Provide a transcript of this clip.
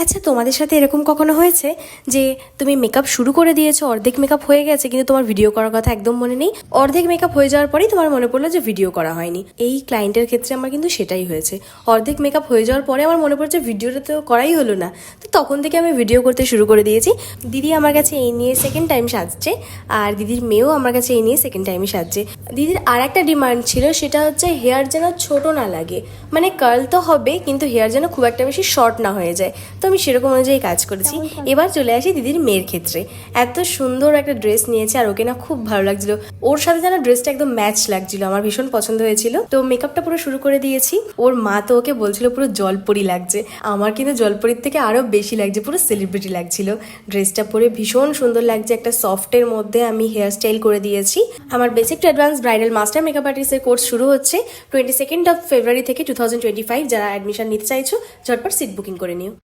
আচ্ছা, তোমাদের সাথে এরকম কখনো হয়েছে যে তুমি মেকআপ শুরু করে দিয়েছো, অর্ধেক মেকআপ হয়ে গেছে কিন্তু তোমার ভিডিও করার কথা একদম মনে নেই, অর্ধেক মেকআপ হয়ে যাওয়ার পরেই তোমার মনে পড়লো যে ভিডিও করা হয়নি? এই ক্লায়েন্টের ক্ষেত্রে আমার কিন্তু সেটাই হয়েছে। অর্ধেক মেকআপ হয়ে যাওয়ার পরে আমার মনে পড়ছে ভিডিওটা তো করাই হলো না, তো তখন থেকে আমি ভিডিও করতে শুরু করে দিয়েছি। দিদি আমার কাছে এই নিয়ে সেকেন্ড টাইম সাজছে, আর দিদির মেয়েও আমার কাছে এই নিয়ে সেকেন্ড টাইমই সাজছে। দিদির আর একটা ডিমান্ড ছিল, সেটা হচ্ছে হেয়ার যেন ছোট না লাগে, মানে কার্ল তো হবে কিন্তু হেয়ার যেন খুব একটা বেশি শর্ট না হয়ে যায়। তো আমি সেরকম অনুযায়ী কাজ করেছি। এবার চলে আসি দিদির মেয়ের ক্ষেত্রে। এত সুন্দর একটা ড্রেস নিয়েছে আর ওকে না খুব ভালো লাগছিল, ওর সাথে যেন ড্রেসটা একদম ম্যাচ লাগছিল, আমার ভীষণ পছন্দ হয়েছিল। তো মেকআপটা পুরো শুরু করে দিয়েছি। ওর মা তো ওকে বলছিল পুরো জলপরি লাগছে, আমার কিন্তু জলপরির থেকে আরো বেশি লাগছে, পুরো সেলিব্রিটি লাগছিল। ড্রেসটা পরে ভীষণ সুন্দর লাগছে, একটা সফটের মধ্যে আমি হেয়ার স্টাইল করে দিয়েছি। আমার basic to advance bridal master makeup আর্টিস্টের কোর্স শুরু হচ্ছে 22 February থেকে 2025। যারা অ্যাডমিশন নিতে চাইছো ঝটপট সিট বুকিং করে নিও।